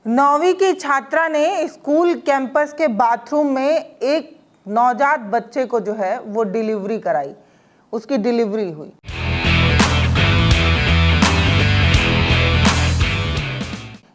9वीं की छात्रा ने स्कूल कैंपस के बाथरूम में एक नवजात बच्चे को जो है वो डिलीवरी कराई, उसकी डिलीवरी हुई।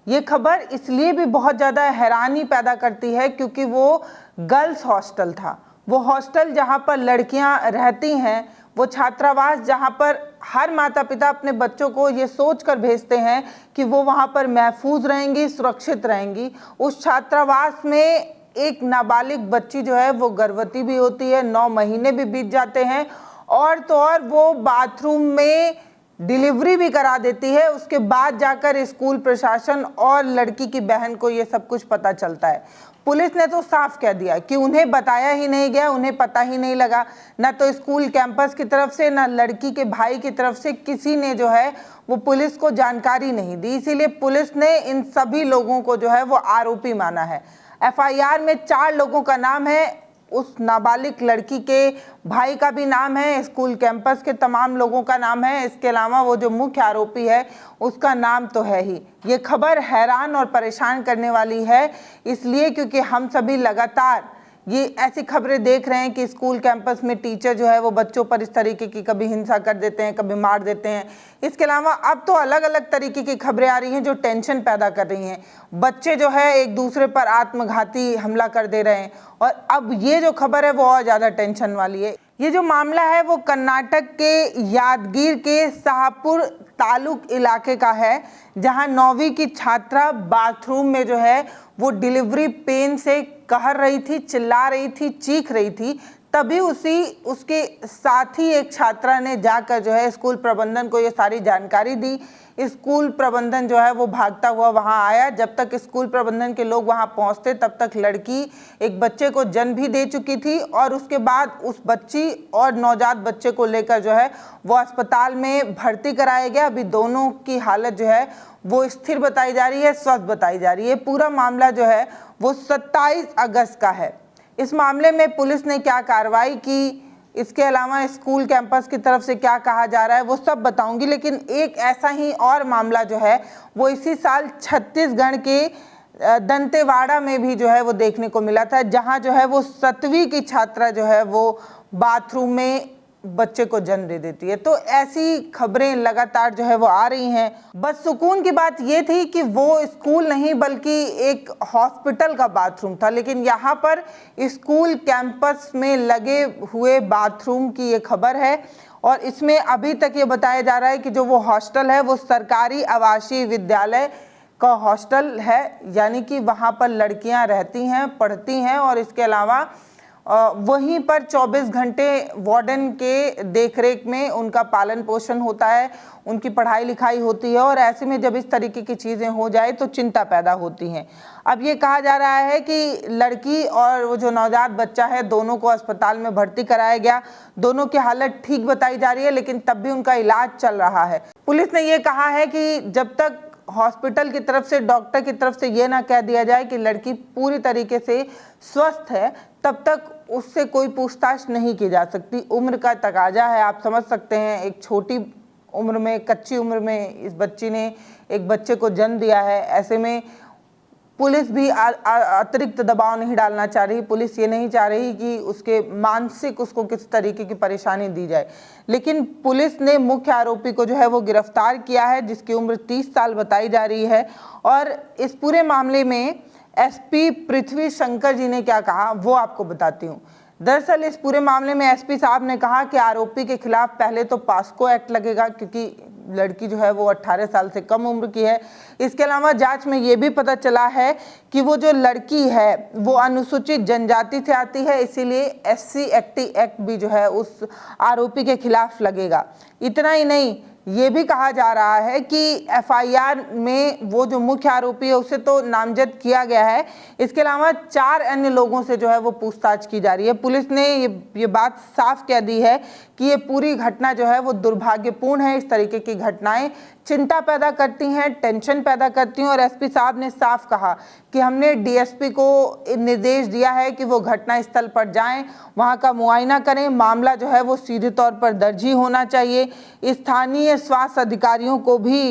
ये खबर इसलिए भी बहुत ज़्यादा हैरानी पैदा करती है क्योंकि वो गर्ल्स हॉस्टल था। वो हॉस्टल जहाँ पर लड़कियाँ रहती हैं, वो छात्रावास जहाँ पर हर माता पिता अपने बच्चों को ये सोच कर भेजते हैं कि वो वहाँ पर महफूज रहेंगी, सुरक्षित रहेंगी। उस छात्रावास में एक नाबालिग बच्ची जो है वो गर्भवती भी होती है, 9 महीने भी बीत जाते हैं और तो और वो बाथरूम में डिलीवरी भी करा देती है। उसके बाद जाकर स्कूल प्रशासन और लड़की की बहन को ये सब कुछ पता चलता है। पुलिस ने तो साफ कह दिया कि उन्हें बताया ही नहीं गया, उन्हें पता ही नहीं लगा, ना तो स्कूल कैंपस की तरफ से ना लड़की के भाई की तरफ से किसी ने जो है वो पुलिस को जानकारी नहीं दी। इसीलिए पुलिस ने इन सभी लोगों को जो है वो आरोपी माना है। एफआईआर में 4 लोगों का नाम है, उस नाबालिग लड़की के भाई का भी नाम है, स्कूल कैंपस के तमाम लोगों का नाम है। इसके अलावा वो जो मुख्य आरोपी है उसका नाम तो है ही। ये खबर हैरान और परेशान करने वाली है इसलिए क्योंकि हम सभी लगातार ये ऐसी खबरें देख रहे हैं कि स्कूल कैंपस में टीचर जो है वो बच्चों पर इस तरीके की कभी हिंसा कर देते हैं, कभी मार देते हैं। इसके अलावा अब तो अलग अलग तरीके की खबरें आ रही हैं जो टेंशन पैदा कर रही हैं। बच्चे जो है एक दूसरे पर आत्मघाती हमला कर दे रहे हैं और अब ये जो खबर है वो और ज़्यादा टेंशन वाली है। ये जो मामला है वो कर्नाटक के यादगीर के शाहपुर तालुक इलाके का है, जहां 9वीं की छात्रा बाथरूम में जो है वो डिलीवरी पेन से कहर रही थी, चिल्ला रही थी, चीख रही थी। तभी उसके साथ ही एक छात्रा ने जाकर जो है स्कूल प्रबंधन को ये सारी जानकारी दी। स्कूल प्रबंधन जो है वो भागता हुआ वहां आया। जब तक स्कूल प्रबंधन के लोग वहां पहुंचते तब तक लड़की एक बच्चे को जन्म भी दे चुकी थी और उसके बाद उस बच्ची और नवजात बच्चे को लेकर जो है वो अस्पताल में भर्ती कराया गया। अभी दोनों की हालत जो है वो स्थिर बताई जा रही है, स्वस्थ बताई जा रही है। पूरा मामला जो है वो 27 अगस्त का है। इस मामले में पुलिस ने क्या कार्रवाई की, इसके अलावा स्कूल कैंपस की तरफ से क्या कहा जा रहा है वो सब बताऊंगी। लेकिन एक ऐसा ही और मामला जो है वो इसी साल छत्तीसगढ़ के दंतेवाड़ा में भी जो है वो देखने को मिला था, जहां जो है वो 7वीं की छात्रा जो है वो बाथरूम में बच्चे को जन्म दे देती है। तो ऐसी खबरें लगातार जो है वो आ रही हैं। बस सुकून की बात ये थी कि वो स्कूल नहीं बल्कि एक हॉस्पिटल का बाथरूम था, लेकिन यहाँ पर स्कूल कैंपस में लगे हुए बाथरूम की ये खबर है और इसमें अभी तक ये बताया जा रहा है कि जो वो हॉस्टल है वो सरकारी आवासीय विद्यालय का हॉस्टल है, यानी कि वहाँ पर लड़कियाँ रहती हैं, पढ़ती हैं और इसके अलावा वहीं पर 24 घंटे वार्डन के देखरेख में उनका पालन पोषण होता है, उनकी पढ़ाई लिखाई होती है। और ऐसे में जब इस तरीके की चीज़ें हो जाए तो चिंता पैदा होती हैं। अब ये कहा जा रहा है कि लड़की और वो जो नवजात बच्चा है दोनों को अस्पताल में भर्ती कराया गया। दोनों की हालत ठीक बताई जा रही है, लेकिन तब भी उनका इलाज चल रहा है। पुलिस ने ये कहा है कि जब तक हॉस्पिटल की तरफ से, डॉक्टर की तरफ से ये ना कह दिया जाए कि लड़की पूरी तरीके से स्वस्थ है, तब तक उससे कोई पूछताछ नहीं की जा सकती। उम्र का तकाजा है, आप समझ सकते हैं। एक छोटी उम्र में, कच्ची उम्र में इस बच्ची ने एक बच्चे को जन्म दिया है। ऐसे में पुलिस भी अतिरिक्त दबाव नहीं डालना चाह रही। पुलिस ये नहीं चाह रही कि उसके मानसिक उसको किस तरीके की परेशानी दी जाए। लेकिन पुलिस ने मुख्य आरोपी को जो है वो गिरफ्तार किया है, जिसकी उम्र 30 साल बताई जा रही है। और इस पूरे मामले में एसपी पृथ्वी शंकर जी ने क्या कहा वो आपको बताती हूँ। दरअसल इस पूरे मामले में एसपी साहब ने कहा कि आरोपी के खिलाफ पहले तो पास्को एक्ट लगेगा, क्योंकि लड़की जो है वो 18 साल से कम उम्र की है। इसके अलावा जांच में ये भी पता चला है कि वो जो लड़की है वो अनुसूचित जनजाति से आती है, इसीलिए SC एक्ट भी जो है उस आरोपी के खिलाफ लगेगा। इतना ही नहीं, ये भी कहा जा रहा है कि एफआईआर में वो जो मुख्य आरोपी है उसे तो नामजद किया गया है, इसके अलावा 4 अन्य लोगों से जो है वो पूछताछ की जा रही है। पुलिस ने ये बात साफ कह दी है कि ये पूरी घटना जो है वो दुर्भाग्यपूर्ण है। इस तरीके की घटनाएं चिंता पैदा करती हैं, टेंशन पैदा करती हैं। और एसपी साहब ने साफ कहा कि हमने डीएसपी को निर्देश दिया है कि वो घटना स्थल पर जाएं, वहां का मुआयना करें। मामला जो है वो सीधे तौर पर दर्ज ही होना चाहिए। स्थानीय स्वास्थ्य अधिकारियों को भी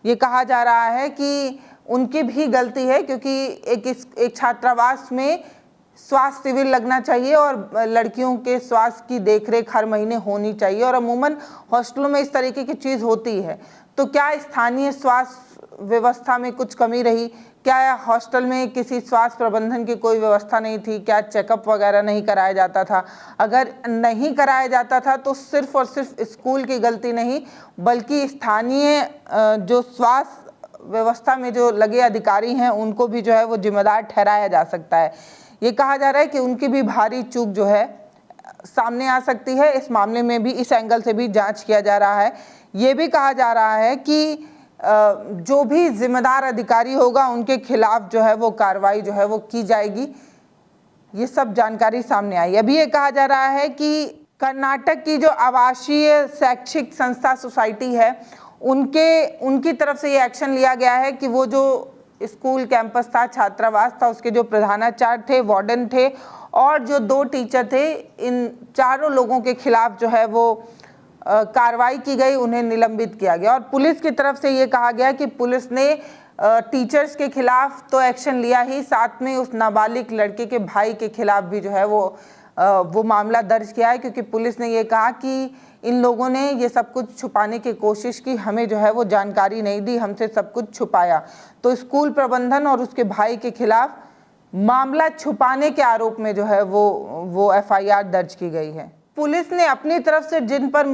ये कहा जा रहा है कि उनकी भी गलती है, क्योंकि एक छात्रावास में स्वास्थ्य शिविर लगना चाहिए और लड़कियों के स्वास्थ्य की देखरेख हर महीने होनी चाहिए, और अमूमन हॉस्टलों में इस तरीके की चीज़ होती है। तो क्या स्थानीय स्वास्थ्य व्यवस्था में कुछ कमी रही? क्या हॉस्टल में किसी स्वास्थ्य प्रबंधन की कोई व्यवस्था नहीं थी? क्या चेकअप वगैरह नहीं कराया जाता था? अगर नहीं कराया जाता था तो सिर्फ और सिर्फ स्कूल की गलती नहीं, बल्कि स्थानीय जो स्वास्थ्य व्यवस्था में जो लगे अधिकारी हैं उनको भी जो है वो जिम्मेदार ठहराया जा सकता है। ये कहा जा रहा है कि उनकी भी भारी चूक जो है सामने आ सकती है। इस मामले में भी इस एंगल से भी जांच किया जा रहा है। ये भी कहा जा रहा है कि जो भी जिम्मेदार अधिकारी होगा उनके खिलाफ जो है वो कार्रवाई जो है वो की जाएगी। ये सब जानकारी सामने आई। अभी ये कहा जा रहा है कि कर्नाटक की जो आवासीय शैक्षिक संस्था सोसाइटी है उनकी तरफ से ये एक्शन लिया गया है कि वो जो स्कूल कैंपस था, छात्रावास था, उसके जो प्रधानाचार्य थे, वार्डन थे और जो 2 टीचर थे, इन चारों लोगों के खिलाफ जो है वो कार्रवाई की गई, उन्हें निलंबित किया गया। और पुलिस की तरफ से ये कहा गया कि पुलिस ने टीचर्स के खिलाफ तो एक्शन लिया ही, साथ में उस नाबालिग लड़के के भाई के खिलाफ भी जो है वो मामला दर्ज किया है, क्योंकि पुलिस ने ये कहा कि इन लोगों ने ये सब कुछ छुपाने की कोशिश की, हमें जो है वो जानकारी नहीं दी, हमसे सब कुछ छुपाया। तो स्कूल प्रबंधन और उसके भाई के खिलाफ मामला छुपाने के आरोप में जो है वो एफआईआर दर्ज की गई है। पुलिस ने अपनी तरफ से जिन पर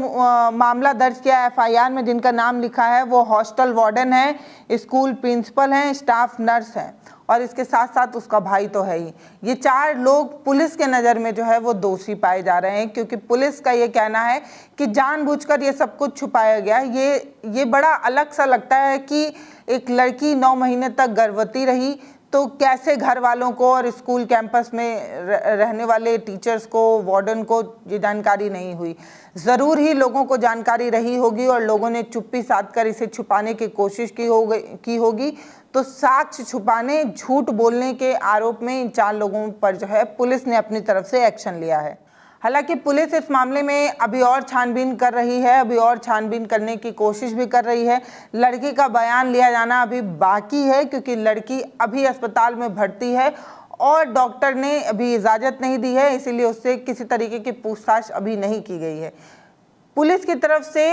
मामला दर्ज किया एफआईआर में, जिनका नाम लिखा है, वो हॉस्टल वार्डन है, स्कूल प्रिंसिपल हैं, स्टाफ नर्स हैं और इसके साथ साथ उसका भाई तो है ही। ये 4 लोग पुलिस के नज़र में जो है वो दोषी पाए जा रहे हैं, क्योंकि पुलिस का ये कहना है कि जानबूझकर ये सब कुछ छुपाया गया। ये बड़ा अलग सा लगता है कि एक लड़की 9 महीने तक गर्भवती रही तो कैसे घर वालों को और स्कूल कैंपस में रहने वाले टीचर्स को, वार्डन को ये जानकारी नहीं हुई। ज़रूर ही लोगों को जानकारी रही होगी और लोगों ने चुप्पी साध कर इसे छुपाने की कोशिश की होगी। तो साक्ष्य छुपाने, झूठ बोलने के आरोप में इन 4 लोगों पर जो है पुलिस ने अपनी तरफ से एक्शन लिया है। हालांकि पुलिस इस मामले में अभी और छानबीन कर रही है, अभी और छानबीन करने की कोशिश भी कर रही है। लड़की का बयान लिया जाना अभी बाकी है, क्योंकि लड़की अभी अस्पताल में भर्ती है और डॉक्टर ने अभी इजाज़त नहीं दी है, इसीलिए उससे किसी तरीके की पूछताछ अभी नहीं की गई है। पुलिस की तरफ से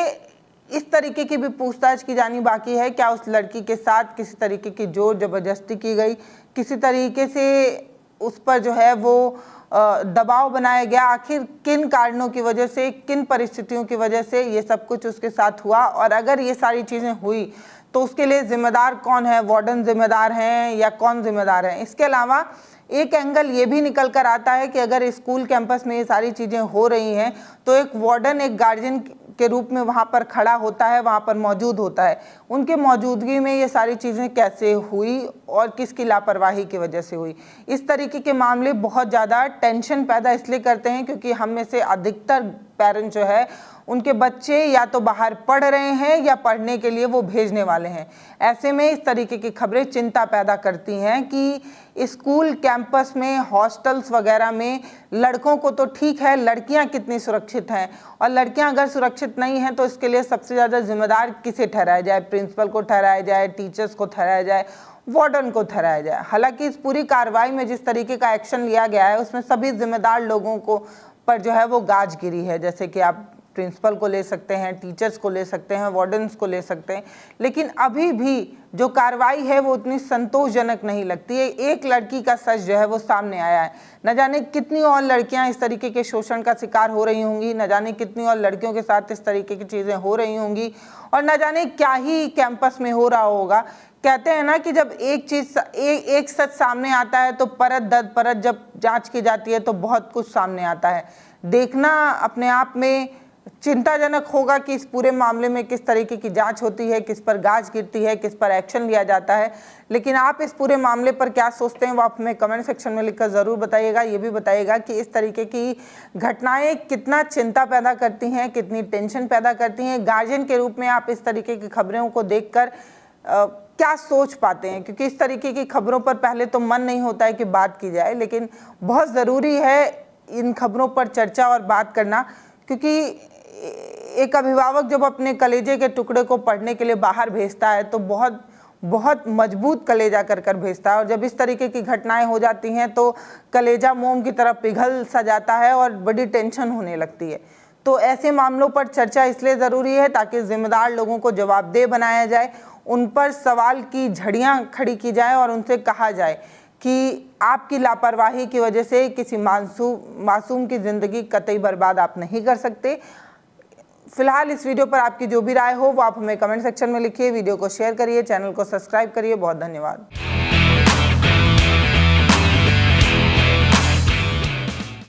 इस तरीके की भी पूछताछ की जानी बाकी है, क्या उस लड़की के साथ किसी तरीके की जोर जबरदस्ती की गई, किसी तरीके से उस पर जो है वो दबाव बनाया गया, आखिर किन कारणों की वजह से, किन परिस्थितियों की वजह से ये सब कुछ उसके साथ हुआ, और अगर ये सारी चीज़ें हुई तो उसके लिए जिम्मेदार कौन है, वार्डन जिम्मेदार हैं या कौन जिम्मेदार है। इसके अलावा एक एंगल ये भी निकल कर आता है कि अगर स्कूल कैंपस में ये सारी चीज़ें हो रही हैं तो एक वार्डन एक गार्जियन के रूप में वहाँ पर खड़ा होता है, वहाँ पर मौजूद होता है। उनके मौजूदगी में ये सारी चीज़ें कैसे हुई और किसकी लापरवाही की वजह से हुई। इस तरीके के मामले बहुत ज़्यादा टेंशन पैदा इसलिए करते हैं क्योंकि हम में से अधिकतर पेरेंट जो है उनके बच्चे या तो बाहर पढ़ रहे हैं या पढ़ने के लिए वो भेजने वाले हैं। ऐसे में इस तरीके की खबरें चिंता पैदा करती हैं कि स्कूल कैंपस में, हॉस्टल्स वगैरह में लड़कों को तो ठीक है, लड़कियां कितनी सुरक्षित हैं, और लड़कियां अगर सुरक्षित नहीं हैं तो इसके लिए सबसे ज़्यादा जिम्मेदार किसे ठहराया जाए? प्रिंसिपल को ठहराया जाए, टीचर्स को ठहराया जाए, वार्डन को ठहराया जाए। हालांकि इस पूरी कार्रवाई में जिस तरीके का एक्शन लिया गया है उसमें सभी जिम्मेदार लोगों को पर जो है वो गाज गिरी है, जैसे कि आप प्रिंसिपल को ले सकते हैं, टीचर्स को ले सकते हैं, वार्डन्स को ले सकते हैं। लेकिन अभी भी जो कार्रवाई है वो उतनी संतोषजनक नहीं लगती है। एक लड़की का सच जो है वो सामने आया है, न जाने कितनी और लड़कियां इस तरीके के शोषण का शिकार हो रही होंगी, न जाने कितनी और लड़कियों के साथ इस तरीके की चीज़ें हो रही होंगी, और न जाने क्या ही कैंपस में हो रहा होगा। कहते हैं ना कि जब एक सच सामने आता है तो परत दर परत जब जांच की जाती है तो बहुत कुछ सामने आता है। देखना अपने आप में चिंताजनक होगा कि इस पूरे मामले में किस तरीके की जांच होती है, किस पर गाज गिरती है, किस पर एक्शन लिया जाता है। लेकिन आप इस पूरे मामले पर क्या सोचते हैं वो आप हमें कमेंट सेक्शन में लिखकर ज़रूर बताइएगा। ये भी बताइएगा कि इस तरीके की घटनाएं कितना चिंता पैदा करती हैं, कितनी टेंशन पैदा करती हैं। गार्जियन के रूप में आप इस तरीके की खबरों को देखकर क्या सोच पाते हैं? क्योंकि इस तरीके की खबरों पर पहले तो मन नहीं होता है कि बात की जाए, लेकिन बहुत ज़रूरी है इन खबरों पर चर्चा और बात करना, क्योंकि एक अभिभावक जब अपने कलेजे के टुकड़े को पढ़ने के लिए बाहर भेजता है तो बहुत बहुत मजबूत कलेजा कर कर भेजता है। और जब इस तरीके की घटनाएं हो जाती हैं तो कलेजा मोम की तरह पिघल सा जाता है और बड़ी टेंशन होने लगती है। तो ऐसे मामलों पर चर्चा इसलिए ज़रूरी है ताकि जिम्मेदार लोगों को जवाबदेह बनाया जाए, उन पर सवाल की झड़ियाँ खड़ी की जाए और उनसे कहा जाए कि आपकी लापरवाही की वजह से किसी मासूम की ज़िंदगी कतई बर्बाद आप नहीं कर सकते। फिलहाल इस वीडियो पर आपकी जो भी राय हो वो आप हमें कमेंट सेक्शन में लिखिए, वीडियो को शेयर करिए, चैनल को सब्सक्राइब करिए। बहुत धन्यवाद।